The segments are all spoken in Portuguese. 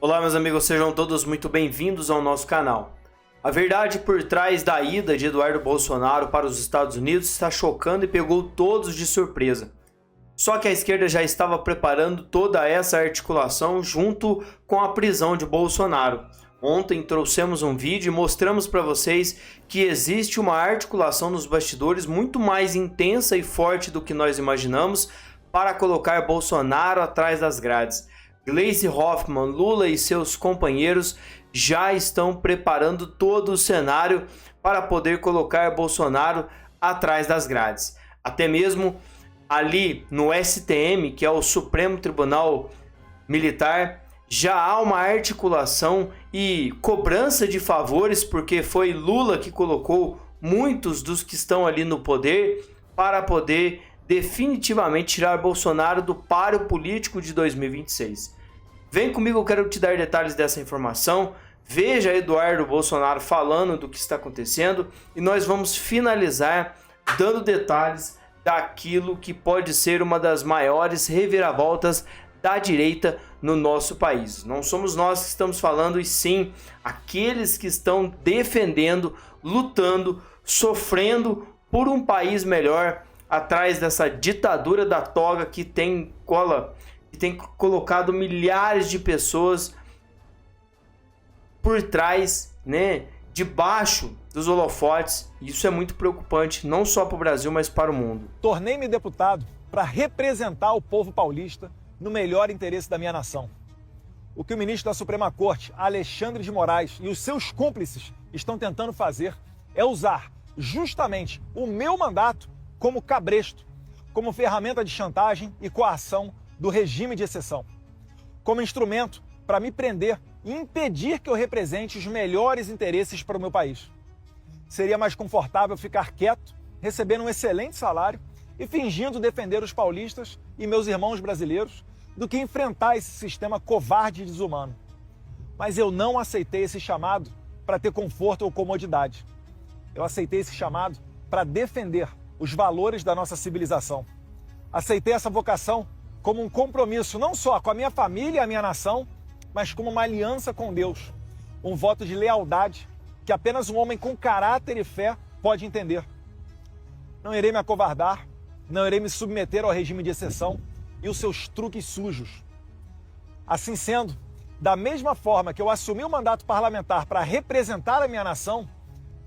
Olá, meus amigos, sejam todos muito bem-vindos ao nosso canal. A verdade por trás da ida de Eduardo Bolsonaro para os Estados Unidos está chocando e pegou todos de surpresa. Só que a esquerda já estava preparando toda essa articulação junto com a prisão de Bolsonaro. Ontem trouxemos um vídeo e mostramos para vocês que existe uma articulação nos bastidores muito mais intensa e forte do que nós imaginamos para colocar Bolsonaro atrás das grades. Gleisi Hoffmann, Lula e seus companheiros já estão preparando todo o cenário para poder colocar Bolsonaro atrás das grades. Até mesmo ali no STM, que é o Supremo Tribunal Militar, já há uma articulação e cobrança de favores, porque foi Lula que colocou muitos dos que estão ali no poder para poder definitivamente tirar Bolsonaro do páreo político de 2026. Vem comigo, eu quero te dar detalhes dessa informação. Veja Eduardo Bolsonaro falando do que está acontecendo e nós vamos finalizar dando detalhes daquilo que pode ser uma das maiores reviravoltas da direita no nosso país. Não somos nós que estamos falando, e sim aqueles que estão defendendo, lutando, sofrendo por um país melhor atrás dessa ditadura da toga que tem colocado milhares de pessoas por trás, debaixo dos holofotes. Isso é muito preocupante, não só para o Brasil, mas para o mundo. Tornei-me deputado para representar o povo paulista no melhor interesse da minha nação. O que o ministro da Suprema Corte, Alexandre de Moraes, e os seus cúmplices estão tentando fazer é usar justamente o meu mandato como cabresto, como ferramenta de chantagem e coação do regime de exceção, como instrumento para me prender e impedir que eu represente os melhores interesses para o meu país. Seria mais confortável ficar quieto, recebendo um excelente salário e fingindo defender os paulistas e meus irmãos brasileiros do que enfrentar esse sistema covarde e desumano. Mas eu não aceitei esse chamado para ter conforto ou comodidade. Eu aceitei esse chamado para defender os valores da nossa civilização. Aceitei essa vocação como um compromisso não só com a minha família e a minha nação, mas como uma aliança com Deus, um voto de lealdade que apenas um homem com caráter e fé pode entender. Não irei me acovardar, não irei me submeter ao regime de exceção e os seus truques sujos. Assim sendo, da mesma forma que eu assumi o mandato parlamentar para representar a minha nação,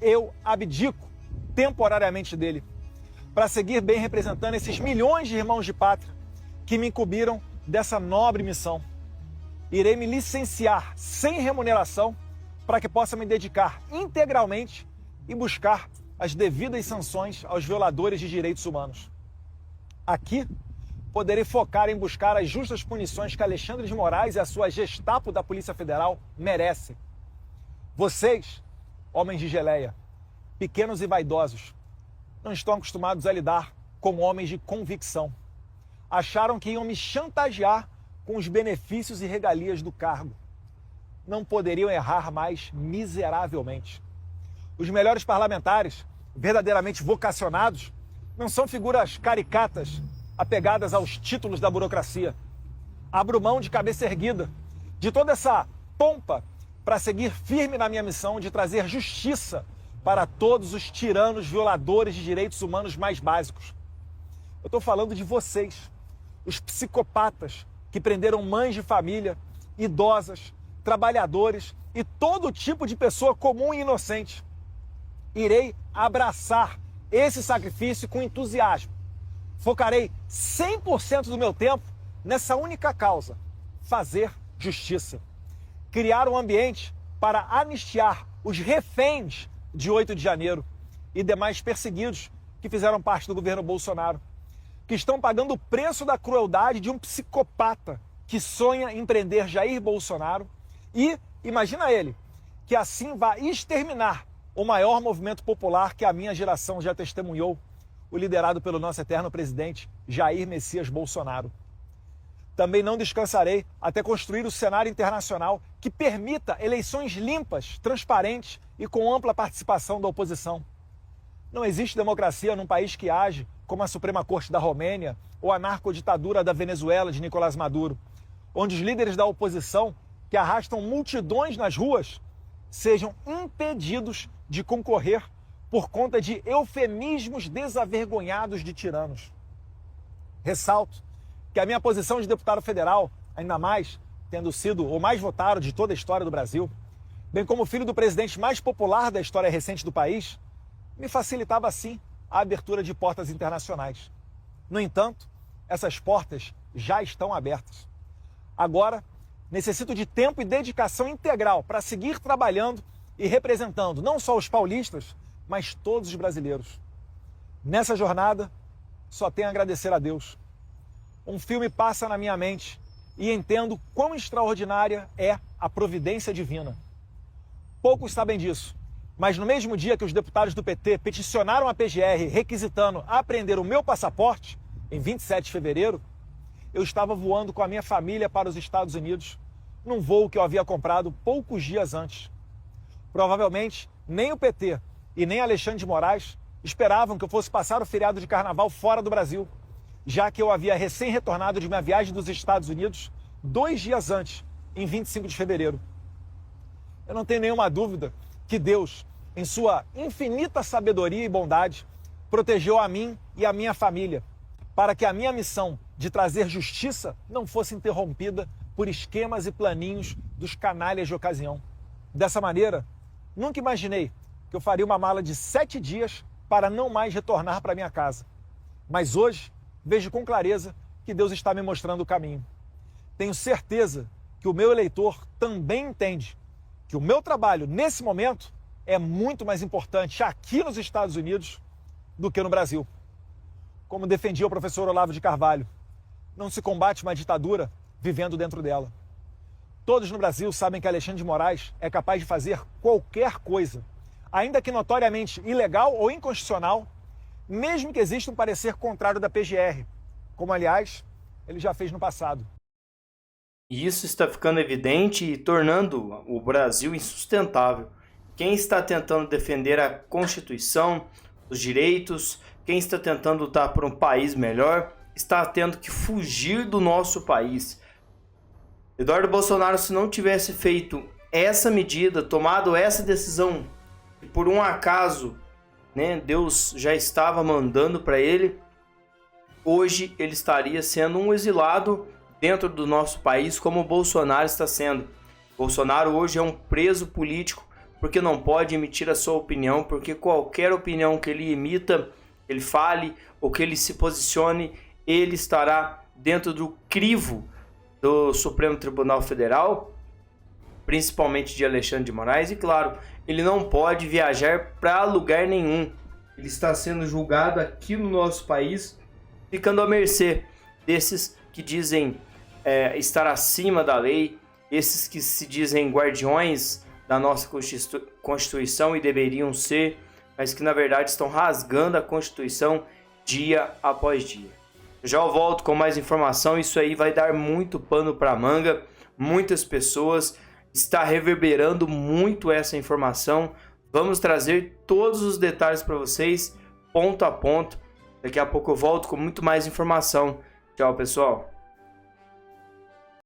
eu abdico temporariamente dele, para seguir bem representando esses milhões de irmãos de pátria que me incumbiram dessa nobre missão. Irei me licenciar sem remuneração para que possa me dedicar integralmente e buscar as devidas sanções aos violadores de direitos humanos. Aqui, poderei focar em buscar as justas punições que Alexandre de Moraes e a sua Gestapo da Polícia Federal merecem. Vocês, homens de geleia, pequenos e vaidosos, não estão acostumados a lidar com homens de convicção. Acharam que iam me chantagear com os benefícios e regalias do cargo. Não poderiam errar mais miseravelmente. Os melhores parlamentares, verdadeiramente vocacionados, não são figuras caricatas apegadas aos títulos da burocracia. Abro mão de cabeça erguida de toda essa pompa para seguir firme na minha missão de trazer justiça para todos os tiranos violadores de direitos humanos mais básicos. Eu estou falando de vocês, os psicopatas que prenderam mães de família, idosas, trabalhadores e todo tipo de pessoa comum e inocente. Irei abraçar esse sacrifício com entusiasmo. Focarei 100% do meu tempo nessa única causa: fazer justiça. Criar um ambiente para anistiar os reféns de 8 de janeiro e demais perseguidos que fizeram parte do governo Bolsonaro, que estão pagando o preço da crueldade de um psicopata que sonha em prender Jair Bolsonaro e, imagina ele, que assim vai exterminar o maior movimento popular que a minha geração já testemunhou, o liderado pelo nosso eterno presidente Jair Messias Bolsonaro. Também não descansarei até construir o cenário internacional que permita eleições limpas, transparentes e com ampla participação da oposição. Não existe democracia num país que age como a Suprema Corte da Romênia ou a narcoditadura da Venezuela de Nicolás Maduro, onde os líderes da oposição que arrastam multidões nas ruas sejam impedidos de concorrer por conta de eufemismos desavergonhados de tiranos. Ressalto que a minha posição de deputado federal, ainda mais tendo sido o mais votado de toda a história do Brasil, bem como filho do presidente mais popular da história recente do país, me facilitava sim a abertura de portas internacionais. No entanto, essas portas já estão abertas. Agora, necessito de tempo e dedicação integral para seguir trabalhando e representando não só os paulistas, mas todos os brasileiros. Nessa jornada, só tenho a agradecer a Deus. Um filme passa na minha mente e entendo quão extraordinária é a providência divina. Poucos sabem disso, mas no mesmo dia que os deputados do PT peticionaram a PGR requisitando apreender o meu passaporte, em 27 de fevereiro, eu estava voando com a minha família para os Estados Unidos, num voo que eu havia comprado poucos dias antes. Provavelmente, nem o PT e nem Alexandre de Moraes esperavam que eu fosse passar o feriado de carnaval fora do Brasil, já que eu havia recém-retornado de minha viagem dos Estados Unidos 2 dias antes, em 25 de fevereiro. Eu não tenho nenhuma dúvida que Deus, em sua infinita sabedoria e bondade, protegeu a mim e a minha família, para que a minha missão de trazer justiça não fosse interrompida por esquemas e planinhos dos canalhas de ocasião. Dessa maneira, nunca imaginei que eu faria uma mala de 7 dias para não mais retornar para minha casa. Mas hoje, vejo com clareza que Deus está me mostrando o caminho. Tenho certeza que o meu eleitor também entende que o meu trabalho, nesse momento, é muito mais importante aqui nos Estados Unidos do que no Brasil. Como defendia o professor Olavo de Carvalho, não se combate uma ditadura vivendo dentro dela. Todos no Brasil sabem que Alexandre de Moraes é capaz de fazer qualquer coisa, ainda que notoriamente ilegal ou inconstitucional, mesmo que exista um parecer contrário da PGR, como, aliás, ele já fez no passado. E isso está ficando evidente e tornando o Brasil insustentável. Quem está tentando defender a Constituição, os direitos, quem está tentando lutar por um país melhor, está tendo que fugir do nosso país. Eduardo Bolsonaro, se não tivesse feito essa medida, tomado essa decisão, e por um acaso, Deus já estava mandando para ele, hoje ele estaria sendo um exilado dentro do nosso país, como o Bolsonaro está sendo. Bolsonaro hoje é um preso político porque não pode emitir a sua opinião, porque qualquer opinião que ele emita, ele fale ou que ele se posicione, ele estará dentro do crivo do Supremo Tribunal Federal, principalmente de Alexandre de Moraes, e claro, ele não pode viajar para lugar nenhum. Ele está sendo julgado aqui no nosso país, ficando à mercê desses que dizem estar acima da lei, esses que se dizem guardiões da nossa Constituição e deveriam ser, mas que na verdade estão rasgando a Constituição dia após dia. Já eu volto com mais informação, isso aí vai dar muito pano para manga, muitas pessoas, está reverberando muito essa informação. Vamos trazer todos os detalhes para vocês, ponto a ponto. Daqui a pouco eu volto com muito mais informação. Tchau, pessoal.